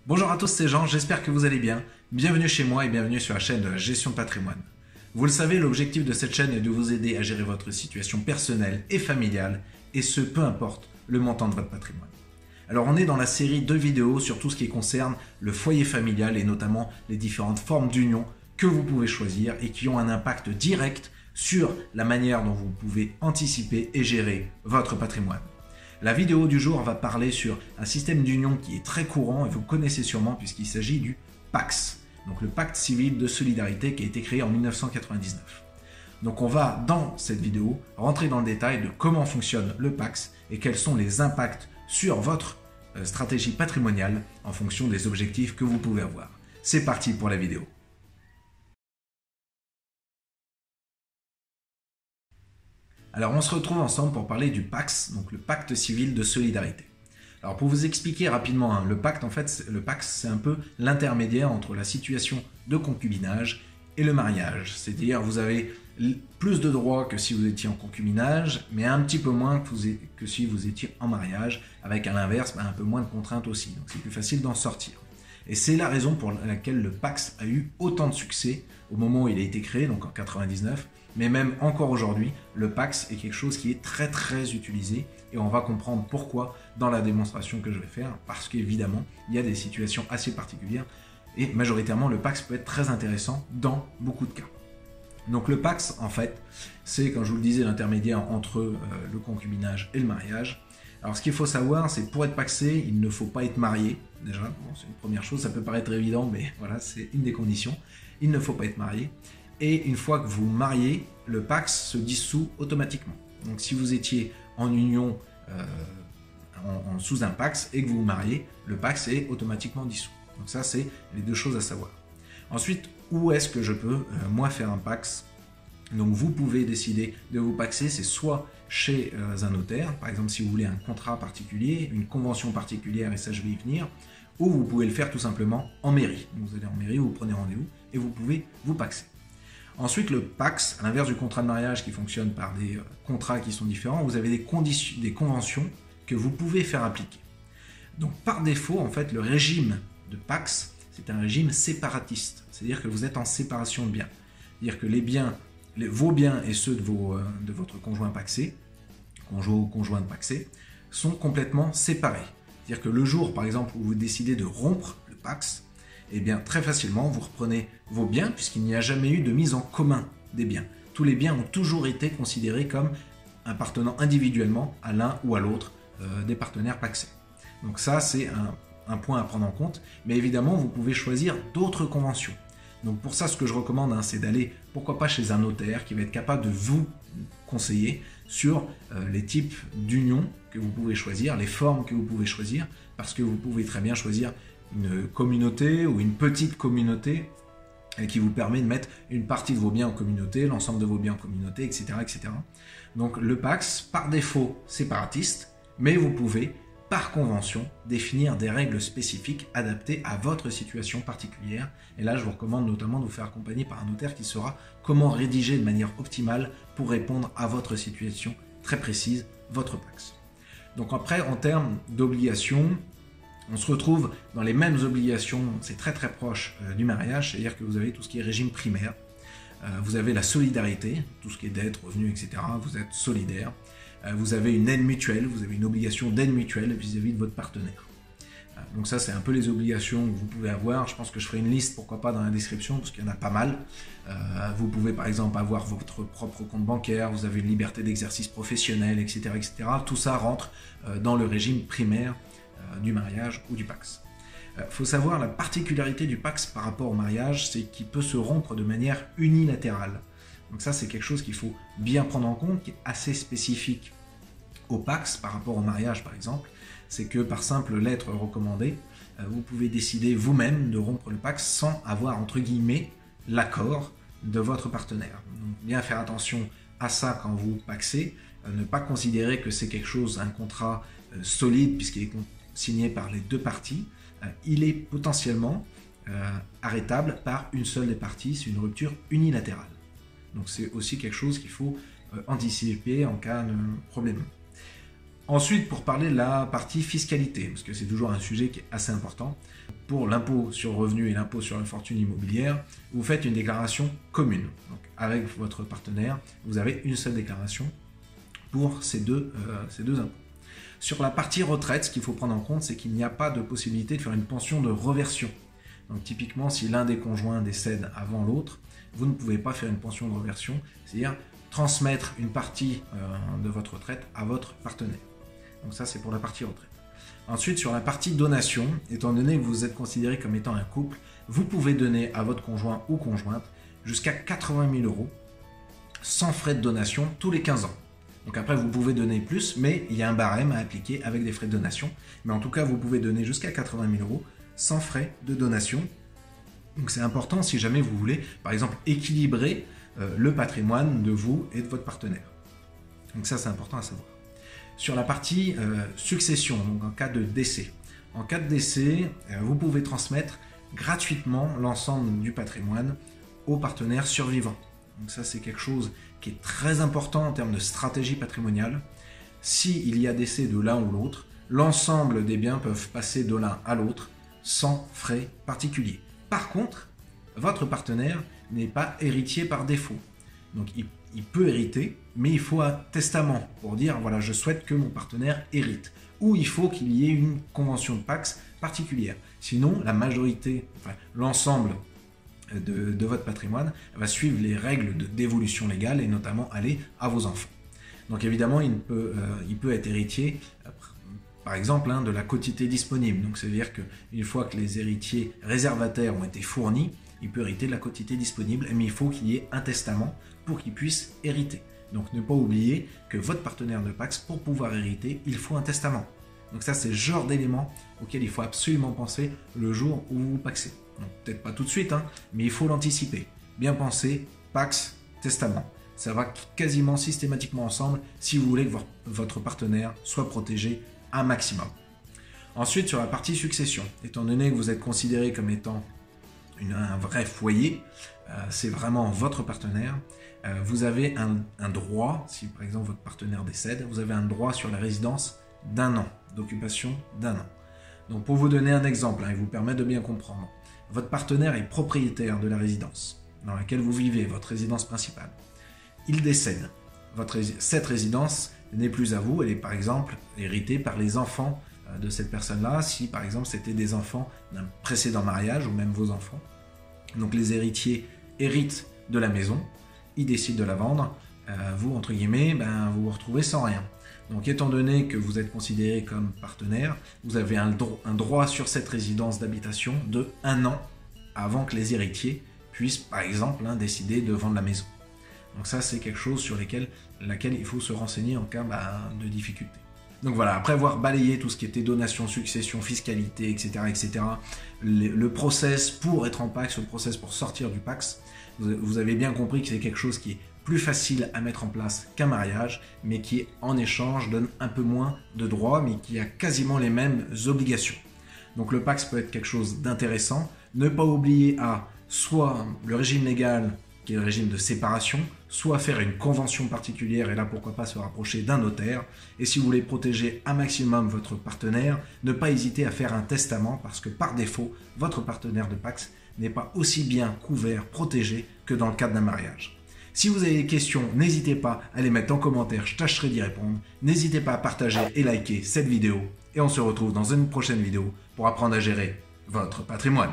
Bonjour à tous, c'est Jean, j'espère que vous allez bien. Bienvenue chez moi et bienvenue sur la chaîne de la gestion de patrimoine. Vous le savez, l'objectif de cette chaîne est de vous aider à gérer votre situation personnelle et familiale, et ce, peu importe le montant de votre patrimoine. Alors on est dans la série de vidéos sur tout ce qui concerne le foyer familial et notamment les différentes formes d'union que vous pouvez choisir et qui ont un impact direct sur la manière dont vous pouvez anticiper et gérer votre patrimoine. La vidéo du jour va parler sur un système d'union qui est très courant et vous connaissez sûrement puisqu'il s'agit du PACS, donc le Pacte Civil de Solidarité qui a été créé en 1999. Donc on va dans cette vidéo rentrer dans le détail de comment fonctionne le PACS et quels sont les impacts sur votre stratégie patrimoniale en fonction des objectifs que vous pouvez avoir. C'est parti pour la vidéo. Alors on se retrouve ensemble pour parler du PACS, donc le Pacte Civil de Solidarité. Alors pour vous expliquer rapidement, le PACS c'est un peu l'intermédiaire entre la situation de concubinage et le mariage. C'est-à-dire vous avez plus de droits que si vous étiez en concubinage, mais un petit peu moins que si vous étiez en mariage, avec à l'inverse un peu moins de contraintes aussi. Donc c'est plus facile d'en sortir. Et c'est la raison pour laquelle le PACS a eu autant de succès au moment où il a été créé, donc en 99, mais même encore aujourd'hui, le PACS est quelque chose qui est très très utilisé et on va comprendre pourquoi dans la démonstration que je vais faire, parce qu'évidemment, il y a des situations assez particulières et majoritairement le PACS peut être très intéressant dans beaucoup de cas. Donc le PACS, en fait, c'est, comme je vous le disais, l'intermédiaire entre le concubinage et le mariage. Alors ce qu'il faut savoir, c'est que pour être pacsé, il ne faut pas être marié. Déjà, bon, c'est une première chose, ça peut paraître évident, mais voilà, c'est une des conditions. Il ne faut pas être marié. Et une fois que vous mariez, le PACS se dissout automatiquement. Donc si vous étiez en union sous un PACS et que vous vous mariez, le PACS est automatiquement dissous. Donc ça, c'est les deux choses à savoir. Ensuite, où est-ce que je peux, moi, faire un PACS? Donc vous pouvez décider de vous paxer, c'est soit chez un notaire, par exemple si vous voulez un contrat particulier, une convention particulière, et ça je vais y venir, ou vous pouvez le faire tout simplement en mairie. Donc vous allez en mairie, vous prenez rendez-vous et vous pouvez vous paxer. Ensuite le PACS, à l'inverse du contrat de mariage qui fonctionne par des contrats qui sont différents, vous avez des conventions que vous pouvez faire appliquer. Donc par défaut, en fait, le régime de PACS, c'est un régime séparatiste, c'est-à-dire que vous êtes en séparation de biens. C'est-à-dire que vos biens et ceux de votre conjoint pacsé, conjoint ou conjointe pacsé, sont complètement séparés. C'est-à-dire que le jour, par exemple, où vous décidez de rompre le PACS, eh bien, très facilement, vous reprenez vos biens, puisqu'il n'y a jamais eu de mise en commun des biens. Tous les biens ont toujours été considérés comme appartenant individuellement à l'un ou à l'autre des partenaires pacsés. Donc ça, c'est un point à prendre en compte, mais évidemment, vous pouvez choisir d'autres conventions. Donc pour ça, ce que je recommande, c'est d'aller, pourquoi pas chez un notaire qui va être capable de vous conseiller sur les types d'union que vous pouvez choisir, les formes que vous pouvez choisir, parce que vous pouvez très bien choisir une communauté ou une petite communauté qui vous permet de mettre une partie de vos biens en communauté, l'ensemble de vos biens en communauté, etc., etc. Donc le PACS, par défaut, séparatiste, mais vous pouvez par convention, définir des règles spécifiques adaptées à votre situation particulière. Et là, je vous recommande notamment de vous faire accompagner par un notaire qui saura comment rédiger de manière optimale pour répondre à votre situation très précise, votre PACS. Donc après, en termes d'obligations, on se retrouve dans les mêmes obligations, c'est très très proche du mariage, c'est-à-dire que vous avez tout ce qui est régime primaire, vous avez la solidarité, tout ce qui est dette, revenus, etc., vous êtes solidaire. Vous avez une aide mutuelle, vous avez une obligation d'aide mutuelle vis-à-vis de votre partenaire. Donc ça, c'est un peu les obligations que vous pouvez avoir. Je pense que je ferai une liste, pourquoi pas, dans la description, parce qu'il y en a pas mal. Vous pouvez par exemple avoir votre propre compte bancaire, vous avez une liberté d'exercice professionnel, etc., etc. Tout ça rentre dans le régime primaire du mariage ou du PACS. Faut savoir, la particularité du PACS par rapport au mariage, c'est qu'il peut se rompre de manière unilatérale. Donc ça, c'est quelque chose qu'il faut bien prendre en compte, qui est assez spécifique au PACS par rapport au mariage, par exemple. C'est que par simple lettre recommandée, vous pouvez décider vous-même de rompre le PACS sans avoir, entre guillemets, l'accord de votre partenaire. Donc bien faire attention à ça quand vous pacsez, ne pas considérer que c'est quelque chose, un contrat solide, puisqu'il est signé par les deux parties. Il est potentiellement arrêtable par une seule des parties, c'est une rupture unilatérale. Donc c'est aussi quelque chose qu'il faut anticiper en cas de problème. Ensuite, pour parler de la partie fiscalité, parce que c'est toujours un sujet qui est assez important, pour l'impôt sur le revenu et l'impôt sur la fortune immobilière, vous faites une déclaration commune. Donc, avec votre partenaire, vous avez une seule déclaration pour ces deux impôts. Sur la partie retraite, ce qu'il faut prendre en compte, c'est qu'il n'y a pas de possibilité de faire une pension de reversion. Donc typiquement, si l'un des conjoints décède avant l'autre, vous ne pouvez pas faire une pension de reversion, c'est-à-dire transmettre une partie de votre retraite à votre partenaire. Donc ça, c'est pour la partie retraite. Ensuite, sur la partie donation, étant donné que vous êtes considéré comme étant un couple, vous pouvez donner à votre conjoint ou conjointe jusqu'à 80 000 € sans frais de donation tous les 15 ans. Donc après, vous pouvez donner plus, mais il y a un barème à appliquer avec des frais de donation. Mais en tout cas, vous pouvez donner jusqu'à 80 000 € sans frais de donation. Donc c'est important si jamais vous voulez, par exemple, équilibrer le patrimoine de vous et de votre partenaire. Donc ça, c'est important à savoir. Sur la partie succession, donc en cas de décès. En cas de décès, vous pouvez transmettre gratuitement l'ensemble du patrimoine au partenaire survivant. Donc ça, c'est quelque chose qui est très important en termes de stratégie patrimoniale. S'il y a décès de l'un ou l'autre, l'ensemble des biens peuvent passer de l'un à l'autre sans frais particuliers. Par contre, votre partenaire n'est pas héritier par défaut. Donc il peut hériter, mais il faut un testament pour dire voilà, je souhaite que mon partenaire hérite. Ou il faut qu'il y ait une convention de Pacs particulière. Sinon, la majorité, l'ensemble de votre patrimoine va suivre les règles de dévolution légale et notamment aller à vos enfants. Donc évidemment, il peut être héritier, par exemple, de la quotité disponible. Donc c'est-à-dire qu'une fois que les héritiers réservataires ont été fournis, il peut hériter de la quotité disponible, mais il faut qu'il y ait un testament pour qu'il puisse hériter. Donc ne pas oublier que votre partenaire de Pacs, pour pouvoir hériter, il faut un testament. Donc ça, c'est le genre d'élément auquel il faut absolument penser le jour où vous vous pacsez. Donc peut-être pas tout de suite, mais il faut l'anticiper. Bien penser, Pacs, testament. Ça va quasiment systématiquement ensemble si vous voulez que votre partenaire soit protégé un maximum. Ensuite, sur la partie succession, étant donné que vous êtes considéré comme étant un vrai foyer, c'est vraiment votre partenaire, vous avez un droit, si par exemple votre partenaire décède, vous avez un droit sur la résidence d'1 an, d'occupation d'1 an. Donc pour vous donner un exemple, et vous permettre de bien comprendre, votre partenaire est propriétaire de la résidence dans laquelle vous vivez, votre résidence principale. Il décède. Cette résidence n'est plus à vous, elle est par exemple héritée par les enfants de cette personne-là, si par exemple c'était des enfants d'un précédent mariage ou même vos enfants. Donc les héritiers héritent de la maison, ils décident de la vendre, vous, entre guillemets, vous vous retrouvez sans rien. Donc étant donné que vous êtes considéré comme partenaire, vous avez un droit sur cette résidence d'habitation de 1 an avant que les héritiers puissent par exemple décider de vendre la maison. Donc ça, c'est quelque chose sur laquelle il faut se renseigner en cas de difficulté. Donc voilà, après avoir balayé tout ce qui était donation, succession, fiscalité, etc., le process pour être en Pacs, le process pour sortir du Pacs, vous avez bien compris que c'est quelque chose qui est plus facile à mettre en place qu'un mariage, mais qui en échange donne un peu moins de droits, mais qui a quasiment les mêmes obligations. Donc le Pacs peut être quelque chose d'intéressant. Ne pas oublier soit le régime légal, qui est le régime de séparation, soit faire une convention particulière, et là pourquoi pas se rapprocher d'un notaire. Et si vous voulez protéger un maximum votre partenaire, ne pas hésiter à faire un testament, parce que par défaut, votre partenaire de Pacs n'est pas aussi bien couvert, protégé que dans le cadre d'un mariage. Si vous avez des questions, n'hésitez pas à les mettre en commentaire, je tâcherai d'y répondre. N'hésitez pas à partager et liker cette vidéo, et on se retrouve dans une prochaine vidéo pour apprendre à gérer votre patrimoine.